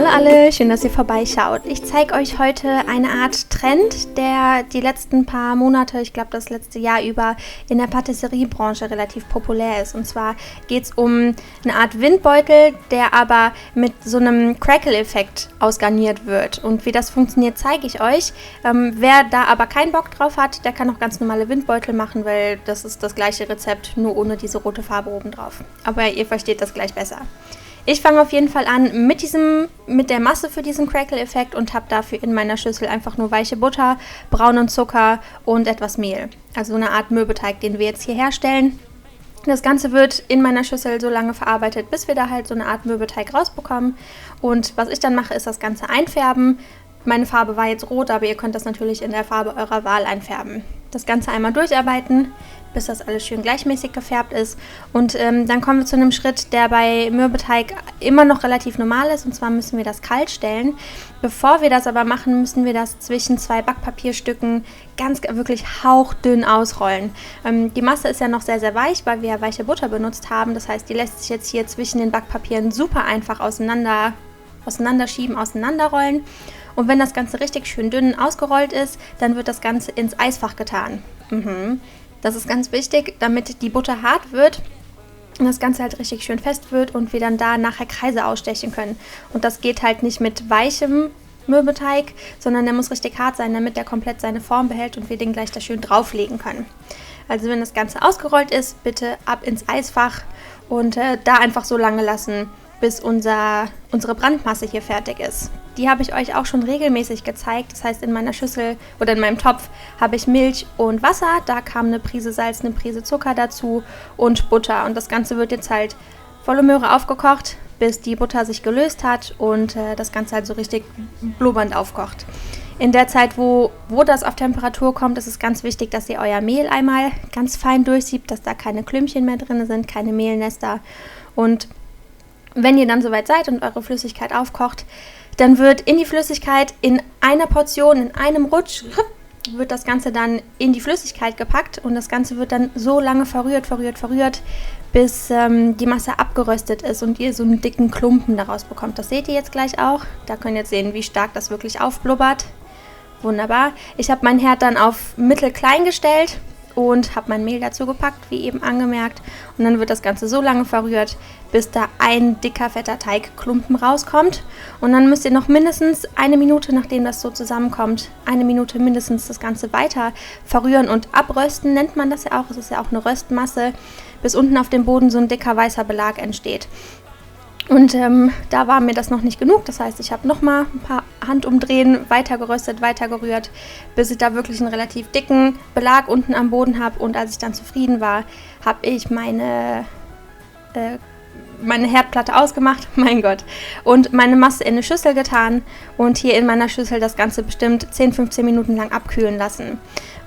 Hallo alle, schön, dass ihr vorbeischaut. Ich zeige euch heute eine Art Trend, der die letzten paar Monate, ich glaube das letzte Jahr über, in der Patisseriebranche relativ populär ist. Und zwar geht es um eine Art Windbeutel, der aber mit so einem Crackle-Effekt ausgarniert wird. Und wie das funktioniert, zeige ich euch. Wer da aber keinen Bock drauf hat, der kann auch ganz normale Windbeutel machen, weil das ist das gleiche Rezept, nur ohne diese rote Farbe oben drauf. Aber ihr versteht das gleich besser. Ich fange auf jeden Fall an mit der Masse für diesen Crackle-Effekt und habe dafür in meiner Schüssel einfach nur weiche Butter, braunen Zucker und etwas Mehl. Also eine Art Mürbeteig, den wir jetzt hier herstellen. Das Ganze wird in meiner Schüssel so lange verarbeitet, bis wir da halt so eine Art Mürbeteig rausbekommen. Und was ich dann mache, ist das Ganze einfärben. Meine Farbe war jetzt rot, aber ihr könnt das natürlich in der Farbe eurer Wahl einfärben. Das Ganze einmal durcharbeiten, bis das alles schön gleichmäßig gefärbt ist. Und dann kommen wir zu einem Schritt, der bei Mürbeteig immer noch relativ normal ist. Und zwar müssen wir das kalt stellen. Bevor wir das aber machen, müssen wir das zwischen zwei Backpapierstücken ganz wirklich hauchdünn ausrollen. Die Masse ist ja noch sehr, sehr weich, weil wir ja weiche Butter benutzt haben. Das heißt, die lässt sich jetzt hier zwischen den Backpapieren super einfach auseinanderschieben, auseinanderrollen. Und wenn das Ganze richtig schön dünn ausgerollt ist, dann wird das Ganze ins Eisfach getan. Das ist ganz wichtig, damit die Butter hart wird und das Ganze halt richtig schön fest wird und wir dann da nachher Kreise ausstechen können. Und das geht halt nicht mit weichem Mürbeteig, sondern der muss richtig hart sein, damit der komplett seine Form behält und wir den gleich da schön drauflegen können. Also wenn das Ganze ausgerollt ist, bitte ab ins Eisfach und da einfach so lange lassen, bis unsere Brandmasse hier fertig ist. Die habe ich euch auch schon regelmäßig gezeigt. Das heißt, in meiner Schüssel oder in meinem Topf habe ich Milch und Wasser. Da kam eine Prise Salz, eine Prise Zucker dazu und Butter. Und das Ganze wird jetzt halt volle Möhre aufgekocht, bis die Butter sich gelöst hat und das Ganze halt so richtig blubbernd aufkocht. In der Zeit, wo das auf Temperatur kommt, ist es ganz wichtig, dass ihr euer Mehl einmal ganz fein durchsiebt, dass da keine Klümpchen mehr drin sind, keine Mehlnester. Und wenn ihr dann soweit seid und eure Flüssigkeit aufkocht, dann wird in die Flüssigkeit in einer Portion, in einem Rutsch, wird das Ganze dann in die Flüssigkeit gepackt und das Ganze wird dann so lange verrührt, bis die Masse abgeröstet ist und ihr so einen dicken Klumpen daraus bekommt. Das seht ihr jetzt gleich auch. Da könnt ihr jetzt sehen, wie stark das wirklich aufblubbert. Wunderbar. Ich habe meinen Herd dann auf mittelklein gestellt und habe mein Mehl dazu gepackt, wie eben angemerkt. Und dann wird das Ganze so lange verrührt, bis da ein dicker, fetter Teigklumpen rauskommt. Und dann müsst ihr noch mindestens 1 Minute, nachdem das so zusammenkommt, 1 Minute mindestens das Ganze weiter verrühren und abrösten, nennt man das ja auch. Es ist ja auch eine Röstmasse, bis unten auf dem Boden so ein dicker, weißer Belag entsteht. Und da war mir das noch nicht genug. Das heißt, ich habe nochmal ein paar Handumdrehen weiter geröstet, weiter gerührt, bis ich da wirklich einen relativ dicken Belag unten am Boden habe. Und als ich dann zufrieden war, habe ich meine Herdplatte ausgemacht, mein Gott, und meine Masse in eine Schüssel getan und hier in meiner Schüssel das Ganze bestimmt 10-15 Minuten lang abkühlen lassen.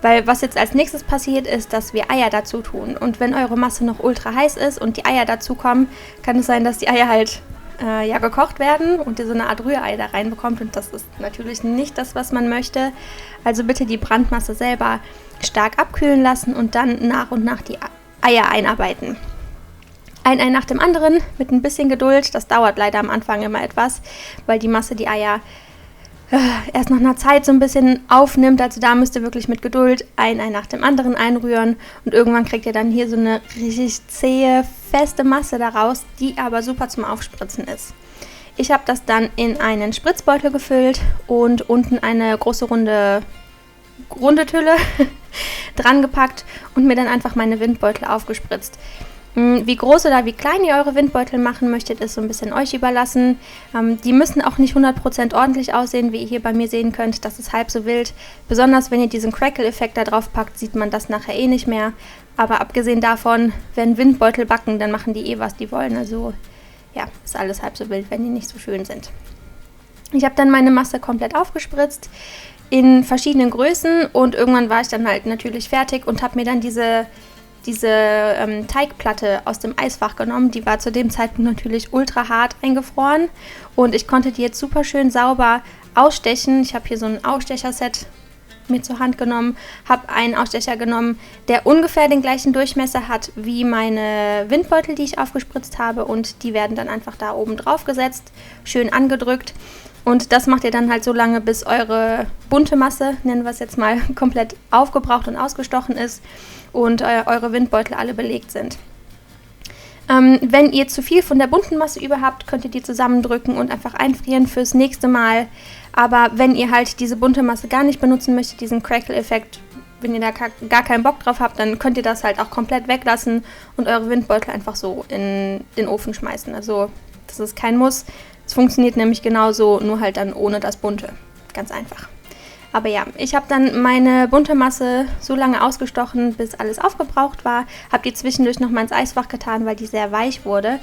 Weil was jetzt als nächstes passiert ist, dass wir Eier dazu tun. Und wenn eure Masse noch ultra heiß ist und die Eier dazu kommen, kann es sein, dass die Eier halt gekocht werden und ihr so eine Art Rührei da reinbekommt. Und das ist natürlich nicht das, was man möchte. Also bitte die Brandmasse selber stark abkühlen lassen und dann nach und nach die Eier einarbeiten. Ein Ei nach dem anderen mit ein bisschen Geduld. Das dauert leider am Anfang immer etwas, weil die Masse die Eier erst nach einer Zeit so ein bisschen aufnimmt. Also da müsst ihr wirklich mit Geduld ein Ei nach dem anderen einrühren. Und irgendwann kriegt ihr dann hier so eine richtig zähe, feste Masse daraus, die aber super zum Aufspritzen ist. Ich habe das dann in einen Spritzbeutel gefüllt und unten eine große runde Tülle dran gepackt und mir dann einfach meine Windbeutel aufgespritzt. Wie groß oder wie klein ihr eure Windbeutel machen möchtet, ist so ein bisschen euch überlassen. Die müssen auch nicht 100% ordentlich aussehen, wie ihr hier bei mir sehen könnt. Das ist halb so wild. Besonders wenn ihr diesen Crackle-Effekt da drauf packt, sieht man das nachher eh nicht mehr. Aber abgesehen davon, wenn Windbeutel backen, dann machen die eh, was die wollen. Also ja, ist alles halb so wild, wenn die nicht so schön sind. Ich habe dann meine Masse komplett aufgespritzt in verschiedenen Größen und irgendwann war ich dann halt natürlich fertig und habe mir dann diese Teigplatte aus dem Eisfach genommen. Die war zu dem Zeitpunkt natürlich ultra hart eingefroren und ich konnte die jetzt super schön sauber ausstechen. Ich habe hier so ein Ausstecherset mir zur Hand genommen, habe einen Ausstecher genommen, der ungefähr den gleichen Durchmesser hat wie meine Windbeutel, die ich aufgespritzt habe, und die werden dann einfach da oben drauf gesetzt, schön angedrückt, und das macht ihr dann halt so lange, bis eure bunte Masse, nennen wir es jetzt mal, komplett aufgebraucht und ausgestochen ist und eure Windbeutel alle belegt sind. Wenn ihr zu viel von der bunten Masse über habt, könnt ihr die zusammendrücken und einfach einfrieren fürs nächste Mal. Aber wenn ihr halt diese bunte Masse gar nicht benutzen möchtet, diesen Crackle-Effekt, wenn ihr da gar keinen Bock drauf habt, dann könnt ihr das halt auch komplett weglassen und eure Windbeutel einfach so in den Ofen schmeißen. Also das ist kein Muss. Es funktioniert nämlich genauso, nur halt dann ohne das Bunte. Ganz einfach. Aber ja, ich habe dann meine bunte Masse so lange ausgestochen, bis alles aufgebraucht war. Habe die zwischendurch noch mal ins Eisfach getan, weil die sehr weich wurde.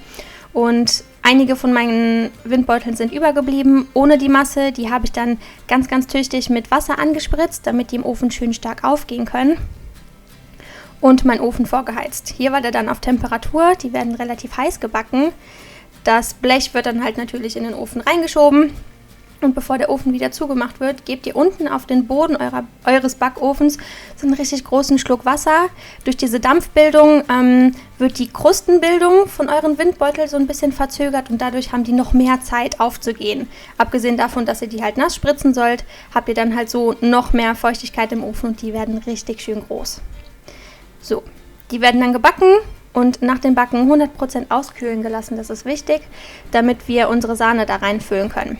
Und einige von meinen Windbeuteln sind übergeblieben ohne die Masse. Die habe ich dann ganz, ganz tüchtig mit Wasser angespritzt, damit die im Ofen schön stark aufgehen können. Und meinen Ofen vorgeheizt. Hier war der dann auf Temperatur. Die werden relativ heiß gebacken. Das Blech wird dann halt natürlich in den Ofen reingeschoben. Und bevor der Ofen wieder zugemacht wird, gebt ihr unten auf den Boden eures Backofens so einen richtig großen Schluck Wasser. Durch diese Dampfbildung wird die Krustenbildung von euren Windbeuteln so ein bisschen verzögert und dadurch haben die noch mehr Zeit aufzugehen. Abgesehen davon, dass ihr die halt nass spritzen sollt, habt ihr dann halt so noch mehr Feuchtigkeit im Ofen und die werden richtig schön groß. So, die werden dann gebacken. Und nach dem Backen 100% auskühlen gelassen, das ist wichtig, damit wir unsere Sahne da reinfüllen können.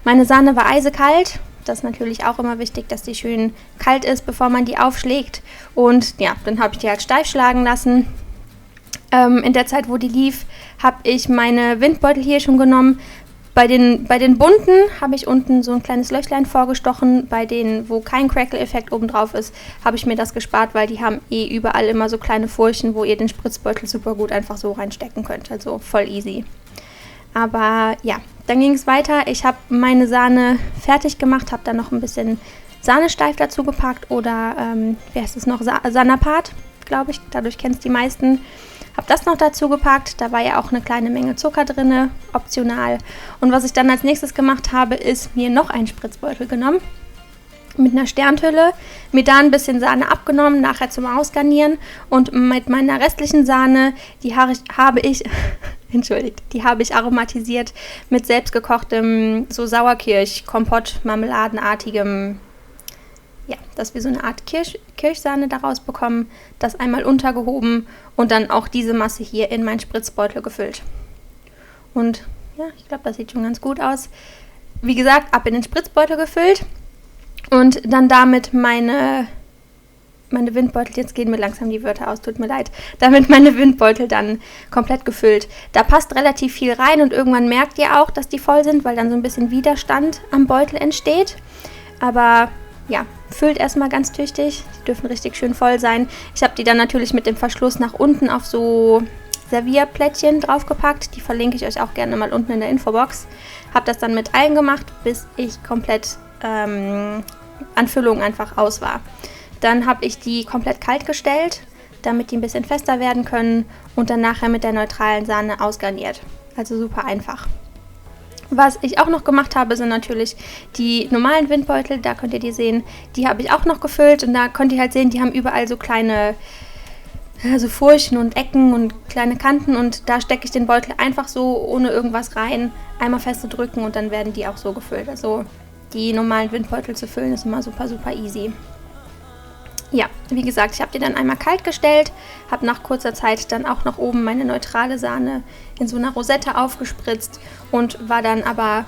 Meine Sahne war eisekalt, das ist natürlich auch immer wichtig, dass die schön kalt ist, bevor man die aufschlägt. Und ja, dann habe ich die halt steif schlagen lassen. In der Zeit, wo die lief, habe ich meine Windbeutel hier schon genommen. Bei den bunten habe ich unten so ein kleines Löchlein vorgestochen. Bei denen, wo kein Crackle-Effekt oben drauf ist, habe ich mir das gespart, weil die haben überall immer so kleine Furchen, wo ihr den Spritzbeutel super gut einfach so reinstecken könnt. Also voll easy. Aber ja, dann ging es weiter. Ich habe meine Sahne fertig gemacht, habe dann noch ein bisschen Sahnesteif dazu gepackt oder, wie heißt es noch, Sanapat, glaube ich. Dadurch kennt es die meisten. Habe das noch dazu gepackt. Da war ja auch eine kleine Menge Zucker drin, optional. Und was ich dann als nächstes gemacht habe, ist mir noch einen Spritzbeutel genommen. Mit einer Sternhülle, mir da ein bisschen Sahne abgenommen, nachher zum Ausgarnieren. Und mit meiner restlichen Sahne, die habe ich aromatisiert mit selbstgekochtem, so Sauerkirsch-Kompott, marmeladenartigem, ja, dass wir so eine Art Kirschsahne daraus bekommen, das einmal untergehoben und dann auch diese Masse hier in meinen Spritzbeutel gefüllt. Und ja, ich glaube, das sieht schon ganz gut aus. Wie gesagt, ab in den Spritzbeutel gefüllt und dann damit meine Windbeutel, jetzt gehen mir langsam die Wörter aus, tut mir leid, damit meine Windbeutel dann komplett gefüllt. Da passt relativ viel rein und irgendwann merkt ihr auch, dass die voll sind, weil dann so ein bisschen Widerstand am Beutel entsteht. Aber ja, füllt erstmal ganz tüchtig, die dürfen richtig schön voll sein. Ich habe die dann natürlich mit dem Verschluss nach unten auf so Servierplättchen draufgepackt. Die verlinke ich euch auch gerne mal unten in der Infobox. Habe das dann mit allen gemacht, bis ich komplett an Füllung einfach aus war. Dann habe ich die komplett kalt gestellt, damit die ein bisschen fester werden können und dann nachher mit der neutralen Sahne ausgarniert. Also super einfach. Was ich auch noch gemacht habe, sind natürlich die normalen Windbeutel, da könnt ihr die sehen, die habe ich auch noch gefüllt und da könnt ihr halt sehen, die haben überall so kleine Furchen und Ecken und kleine Kanten und da stecke ich den Beutel einfach so ohne irgendwas rein, einmal feste drücken und dann werden die auch so gefüllt. Also die normalen Windbeutel zu füllen ist immer super, super easy. Ja, wie gesagt, ich habe die dann einmal kalt gestellt, habe nach kurzer Zeit dann auch noch oben meine neutrale Sahne in so einer Rosette aufgespritzt und war dann aber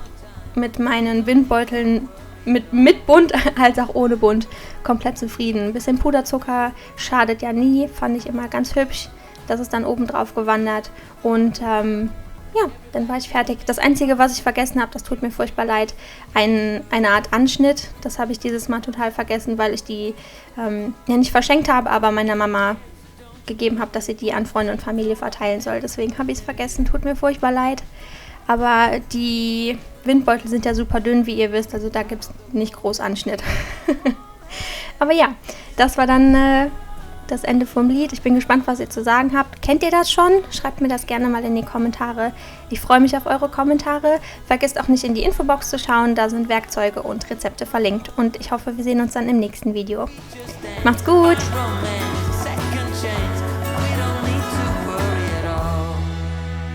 mit meinen Windbeuteln mit Bund als auch ohne Bund komplett zufrieden. Ein bisschen Puderzucker schadet ja nie, fand ich immer ganz hübsch. Das ist dann oben drauf gewandert und ja, dann war ich fertig. Das Einzige, was ich vergessen habe, das tut mir furchtbar leid, eine Art Anschnitt. Das habe ich dieses Mal total vergessen, weil ich die ja nicht verschenkt habe, aber meiner Mama gegeben habe, dass sie die an Freunde und Familie verteilen soll. Deswegen habe ich es vergessen, tut mir furchtbar leid. Aber die Windbeutel sind ja super dünn, wie ihr wisst, also da gibt es nicht groß Anschnitt. Aber ja, das war dann das Ende vom Lied. Ich bin gespannt, was ihr zu sagen habt. Kennt ihr das schon? Schreibt mir das gerne mal in die Kommentare. Ich freue mich auf eure Kommentare. Vergesst auch nicht in die Infobox zu schauen, da sind Werkzeuge und Rezepte verlinkt. Und ich hoffe, wir sehen uns dann im nächsten Video. Macht's gut!